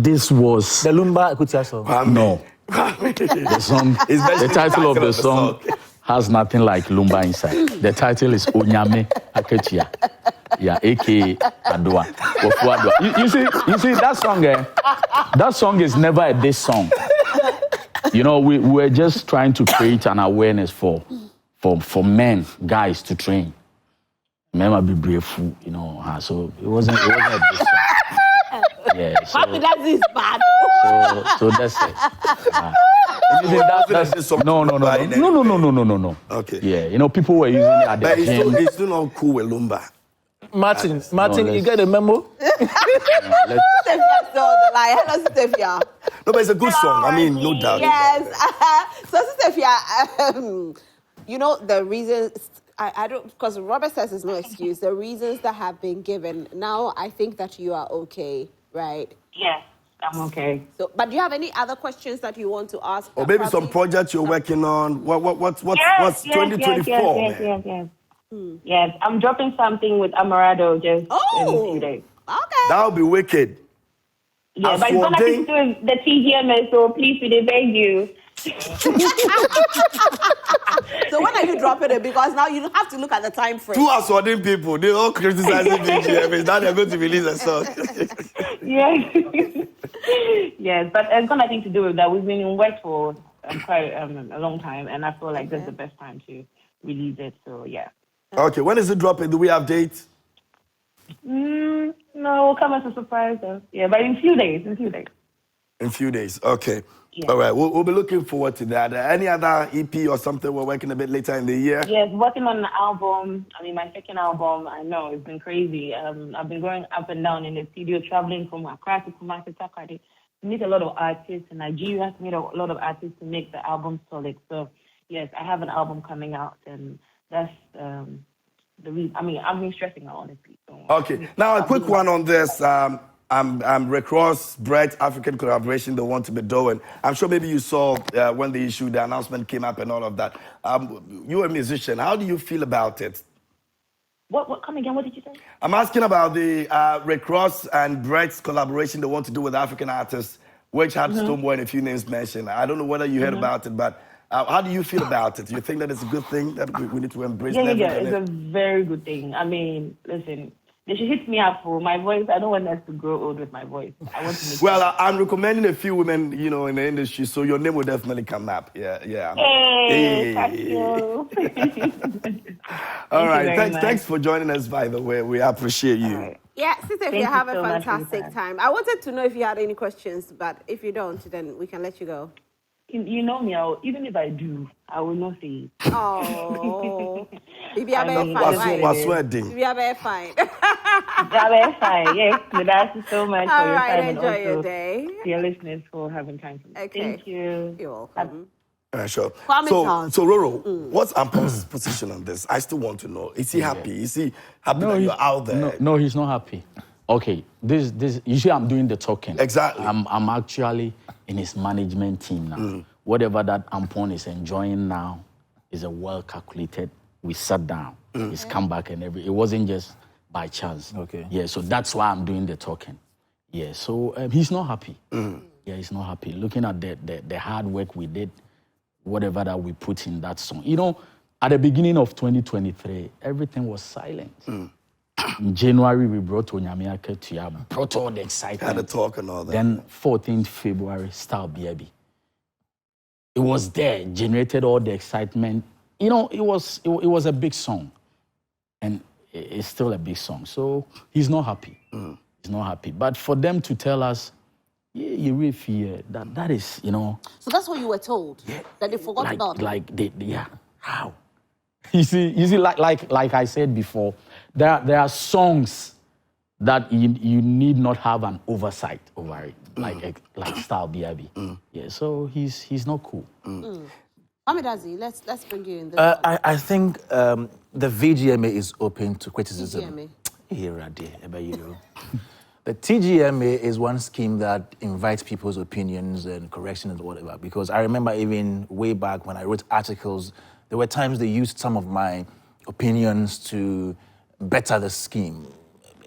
this was the Lumba Akutia song. No. The song, the title of the song has nothing like Lumba inside. The title is Onyame Aketia. Yeah, aka Adwa. You see that song, that song is never a diss song. You know, we're just trying to create an awareness for men, guys to train. Men might be brave, you know, so it wasn't a diss song. Yeah, that is bad. So that's it. No. Okay. Yeah, you know, people were using it at the gym. It's still not cool with Lumba. Martin, you get a memo? Hello, Stefia. No, but it's a good song. I mean, no doubt. Yes. So, Stefia, you know, the reasons, I don't, because Robert says it's no excuse. The reasons that have been given, now I think that you are okay, right? Yes, I'm okay. So, but do you have any other questions that you want to ask? Or maybe some projects you're working on? What's 2024? Yes. Yes, I'm dropping something with Amarado just in a few days. Okay. That'll be wicked. Yeah, but it's going to be to the TGMS, so please, we beg you. So when are you dropping it? Because now you have to look at the time frame. Two assorting people, they all criticizing TGMS. Now they're going to release a song. Yes. Yes, but it's got nothing to do with that. We've been in work for quite a long time, and I feel like this is the best time to release it, so yeah. Okay, when is it dropping? Do we have dates? No, it'll come as a surprise though. Yeah, but in a few days. In a few days, okay. Yeah. All right, we'll be looking forward to that. Any other EP or something we're working a bit later in the year? Yes, working on an album. I mean, my second album, I know, it's been crazy. I've been going up and down in the studio, traveling from Accra to Kumasi, Takade. Meet a lot of artists in Nigeria, meet a lot of artists to make the album solid. So, yes, I have an album coming out, and that's the reason. I mean, I've been stressing out, honestly. So, okay. Now, a quick one on this. I'm Rick Ross, Brett, African collaboration, they want to be doing. I'm sure maybe you saw when the announcement came up and all of that. You're a musician. How do you feel about it? What? Come again? What did you say? I'm asking about the Rick Ross and Brett's collaboration they want to do with African artists, which had Stonebwoy and a few names mentioned. I don't know whether you heard about it, but how do you feel about it? Do you think that it's a good thing that we need to embrace? Yeah, it's a very good thing. I mean, listen, they should hit me up for my voice. I don't want us to grow old with my voice. I want to make I'm recommending a few women, you know, in the industry, so your name will definitely come up. Yeah. Hey. Thank you. All right, thanks for joining us, by the way. We appreciate you. Right. Yeah, Sister, if you have a fantastic time. I wanted to know if you had any questions, but if you don't, then we can let you go. You know me, even if I do, I will not say it. Oh. If you have a fine. What's wedding? If you have a fine. That's fine. Yes, but thank you so much for your time and enjoy also your day. dear listeners for having time for me. Okay. Thank you. You're welcome. Sure. Kwame So Dadzie. Roro, what's Ampon's position on this? I still want to know. Is he happy? Is he happy that you're out there? No, he's not happy. Okay, this. Usually, I'm doing the talking. Exactly. I'm actually in his management team now. Whatever that Ampon is enjoying now is a well calculated. We sat down. He's come back and it wasn't just by chance. Okay. Yeah. So that's why I'm doing the talking. Yeah. So he's not happy. Yeah, he's not happy. Looking at the hard work we did, whatever that we put in that song. You know, at the beginning of 2023, everything was silent. In January, we brought Onyamiake to brought all the excitement. Had a talk and all that. Then 14th February, Style Baby. It was there, generated all the excitement. You know, it was a big song. And it's still a big song. So he's not happy. He's not happy. But for them to tell us, yeah, you really fear that is, you know. So that's what you were told? Yeah. That they forgot about it? Yeah. How? You see, like I said before, there are songs that you need not have an oversight over it, like Style Baby. Yeah, so he's not cool. Kwame Dadzie, let's bring you in. I think the VGMA is open to criticism. VGMA. The TGMA is one scheme that invites people's opinions and corrections and whatever. Because I remember even way back when I wrote articles, there were times they used some of my opinions to better the scheme.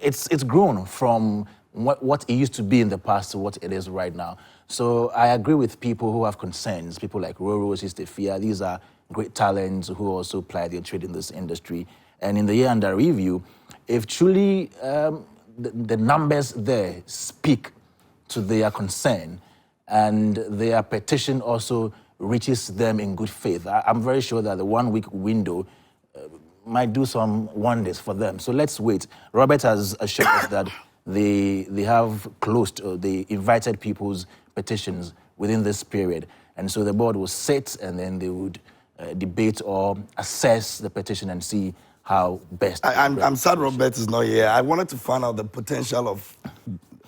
It's grown from what it used to be in the past to what it is right now. So I agree with people who have concerns, people like Roro, Sister Fia. These are great talents who also ply their trade in this industry. And in the year under review, if truly the numbers there speak to their concern and their petition also reaches them in good faith, I'm very sure that the 1 week window might do some wonders for them. So let's wait. Robert has assured us that they have closed, or they invited people's petitions within this period. And so the board will sit and then they would debate or assess the petition and see how best. I'm sad Robert is not here. I wanted to find out the potential of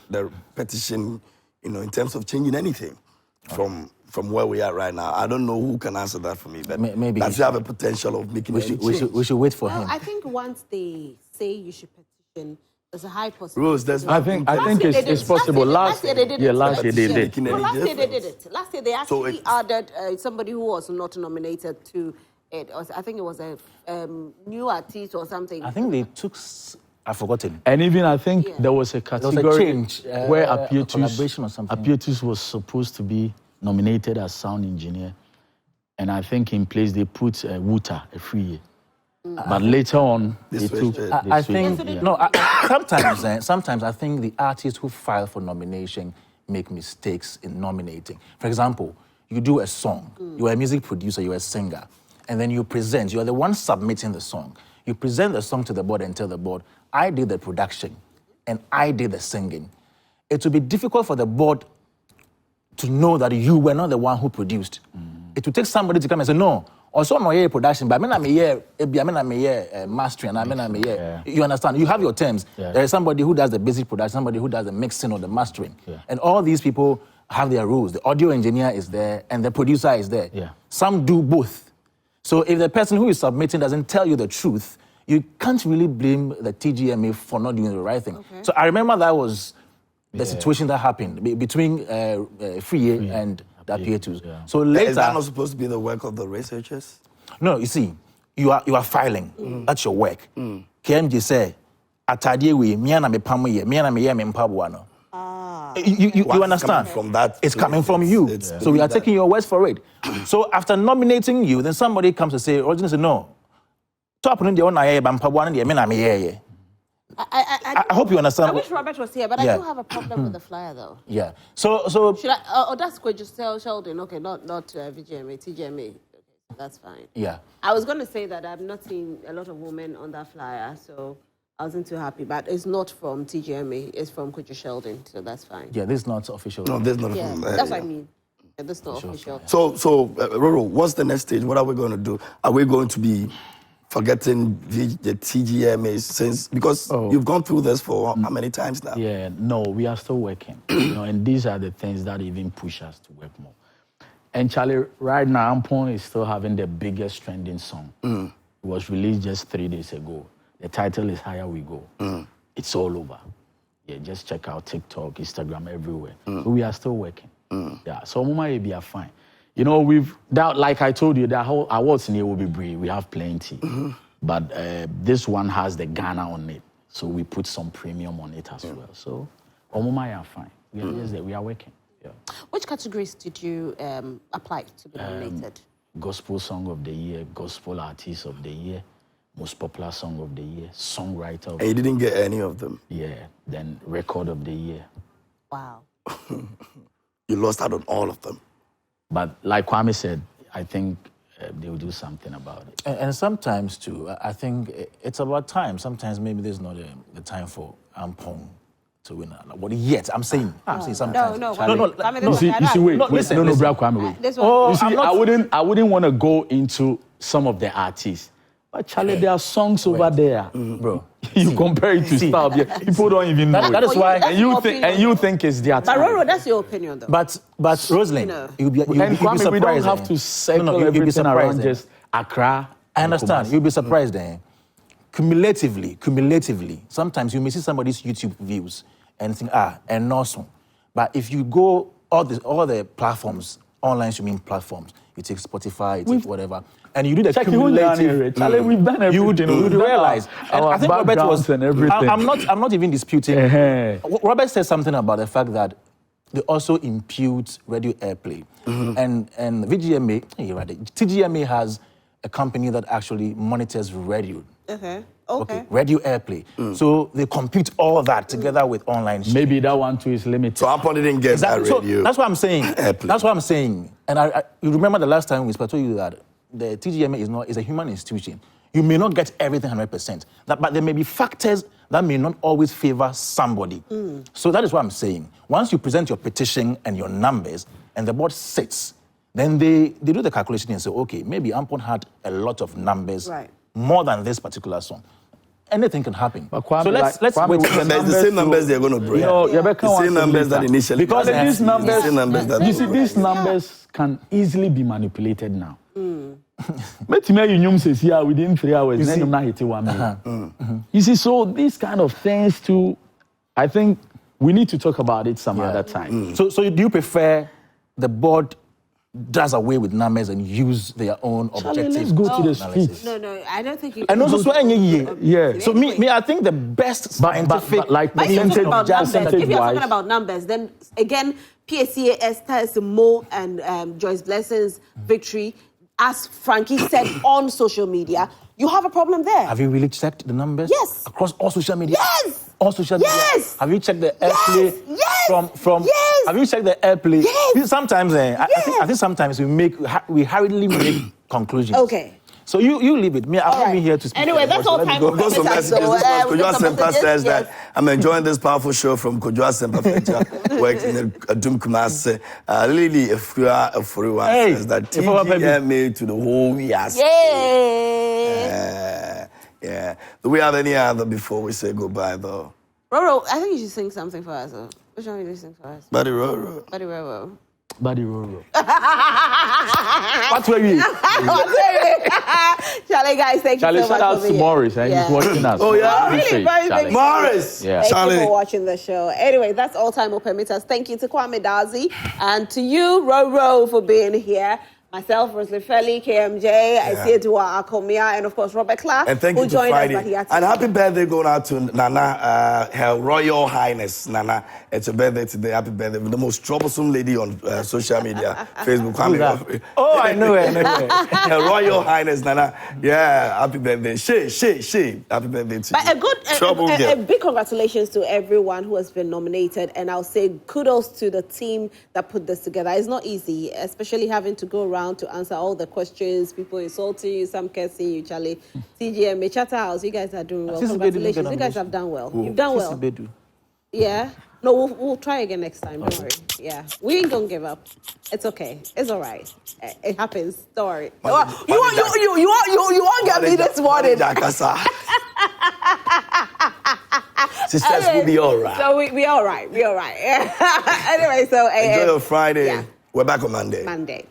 the petition, you know, in terms of changing anything from where we are right now. I don't know who can answer that for me, but maybe does he have a potential of making any change? We should wait for him. I think once they say you should petition, there's a high possibility. Rose, I think it's possible. Last year they did it. Last year they did. Last year they did it. Last year they actually added somebody who was not nominated to it. I think it was a new artist or something. I think they took. I've forgotten. And even I think there was a category there was a change, where collaboration or something. Apietus was supposed to be nominated as sound engineer, and I think in place they put Wuta, a free year. But later on, they took. I think sometimes I think the artists who file for nomination make mistakes in nominating. For example, you do a song. You're a music producer. You're a singer, and then you present. You're the one submitting the song. You present the song to the board and tell the board, I did the production and I did the singing. It will be difficult for the board to know that you were not the one who produced. It will take somebody to come and say, no, also I'm here production, but I'm here mastering, You understand? You have your terms. Yeah. There is somebody who does the basic production, somebody who does the mixing or the mastering. Yeah. And all these people have their rules. The audio engineer is there and the producer is there. Yeah. Some do both. So if the person who is submitting doesn't tell you the truth, you can't really blame the TGMA for not doing the right thing. Okay. So I remember that was the situation that happened between Free and the Apietus. Yeah. So later, is that not supposed to be the work of the researchers? No, you see, you are filing. That's your work. KMG say, "Atadie we miana me pamoye, miana me me mpabuano." You understand? From that, it's coming from you. So we are taking your words for it. So after nominating you, then somebody comes to say, "Originally say no." I hope you understand. I wish Robert was here, but I do have a problem with the flyer, though. Yeah. So should I? That's good. Just tell Sheldon. Okay, not VGMA, TGMA. Okay, that's fine. Yeah. I was going to say that I've not seen a lot of women on that flyer, so I wasn't too happy. But it's not from TGMA. It's from Kojo Sheldon, so that's fine. Yeah, this is not official. No, this is not official. That's what I mean. Yeah, this is not official. So Roro, what's the next stage? What are we going to do? Are we going to be forgetting the TGMA since because you've gone through this for how many times now? Yeah, no, we are still working. And these are the things that even push us to work more. And Charlie, right now, Ampon is still having the biggest trending song. It was released just 3 days ago. The title is Higher We Go. It's all over. Yeah, just check out TikTok, Instagram, everywhere. So we are still working. Yeah, so Mama be fine. Like I told you, that whole awards in here will be brief. We have plenty. But this one has the Ghana on it. So we put some premium on it as well. So Mama are fine. We are working. Yeah. Which categories did you apply to be nominated? Gospel Song of the Year, Gospel Artist of the Year, Most Popular Song of the Year, Songwriter of the Year. And you didn't get any of them? Yeah. Then Record of the Year. Wow. You lost out on all of them. But like Kwame said, I think they will do something about it. And sometimes, too, I think it's about time. Sometimes maybe there's not the time for Ampong to win an award yet. I'm saying sometimes. No. You see, wait. Listen, Kwame, wait. I wouldn't want to go into some of the artists. But Charlie, there are songs over there, bro. You compare it to stuff. Yeah, people don't even know. That is why. And you think it's their time. But Roro, that's your opinion, though. But Roselyn, you'll be Kwame, surprised. We don't have to circle everything around just Accra. I understand. You'll be surprised then. Cumulatively, sometimes you may see somebody's YouTube views and think, and awesome. But if you go all the platforms, online streaming platforms, you take Spotify, you take whatever, and you do the cumulative. Charlie, we've done everything. You would realize. And I think Robert was. And everything. I'm not even disputing. Robert said something about the fact that they also impute radio airplay, and VGMA, TGMA has a company that actually monitors radio. Okay. Radio airplay. So they compute all that together with online streaming. Maybe that one too is limited. So Ampon didn't get that radio. So that's what I'm saying. That's what I'm saying. And you remember the last time we spoke to you that the TGMA is a human institution. You may not get everything 100%, but there may be factors that may not always favor somebody. So that is what I'm saying. Once you present your petition and your numbers, and the board sits, then they do the calculation and say, okay, maybe Ampon had a lot of numbers, more than this particular song. Anything can happen. Kwame, so let's wait. The same numbers they're going to bring. The same numbers that initially. Because these numbers, these numbers can easily be manipulated now. Within 3 hours, then you're not hitting 1 million. You see, so these kind of things too, I think we need to talk about it some other time. So do you prefer the board does away with numbers and use their own objective? Let's go to the streets. No, I don't think you can. And also, so me, I think the best scientific, if you're talking about numbers, then again, PSCA Esther Mo and Joyce Blessing's victory, as Frankie said on social media, you have a problem there. Have you really checked the numbers? Yes. Across all social media? Yes. All social media? Yes. Have you checked the airplay? Yes. From yes. Have you checked the airplay? Yes. Sometimes, I think sometimes we hurriedly make conclusions. Okay. So you leave it. Me, I'm not even here to speak. Anyway, that's all time for some messages. Kojo Asempa says that I'm enjoying this powerful show from Kojo Asempa Fecha, works in Adum Kumasi. Lily Efuriwa says that TGMA to the whole yes. Yeah. Do we have any other before we say goodbye, though? Roro, I think you should sing something for us. Which one will you sing for us? Buddy Roro. Buddy Roro. Buddy Roro. What were you? Charlie, guys, thank you so much. Shout out to Morris. He's watching us. Oh, yeah? Really, very big Morris. Yeah. Thank you for watching the show. Anyway, that's all time will permit us. Thank you to Kwame Dadzie and to you, Roro, for being here. Myself, Roselyn, Felli, KMJ, I see Edua Akomia, and of course Robert Clark, and thank who you joined to us. Friday. And happy birthday going out to Nana, Her Royal Highness Nana. It's a birthday today. Happy birthday, the most troublesome lady on social media, Facebook. I know it. Her Royal Highness Nana. Yeah, happy birthday. She. Happy birthday to you. A big congratulations to everyone who has been nominated, and I'll say kudos to the team that put this together. It's not easy, especially having to go around to answer all the questions, people insulting you, some cursing you, Charlie. TGMA, Chatterhouse, you guys are doing well. Congratulations. You guys have done well. You've done well. Yeah? No, we'll try again next time. Don't worry. Yeah, we ain't gonna give up. It's okay. It's all right. It happens. Don't worry. You won't get me this morning. Sisters will be all right. So we all right. We all right. Anyway, so enjoy your Friday. Yeah. We're back on Monday. Monday.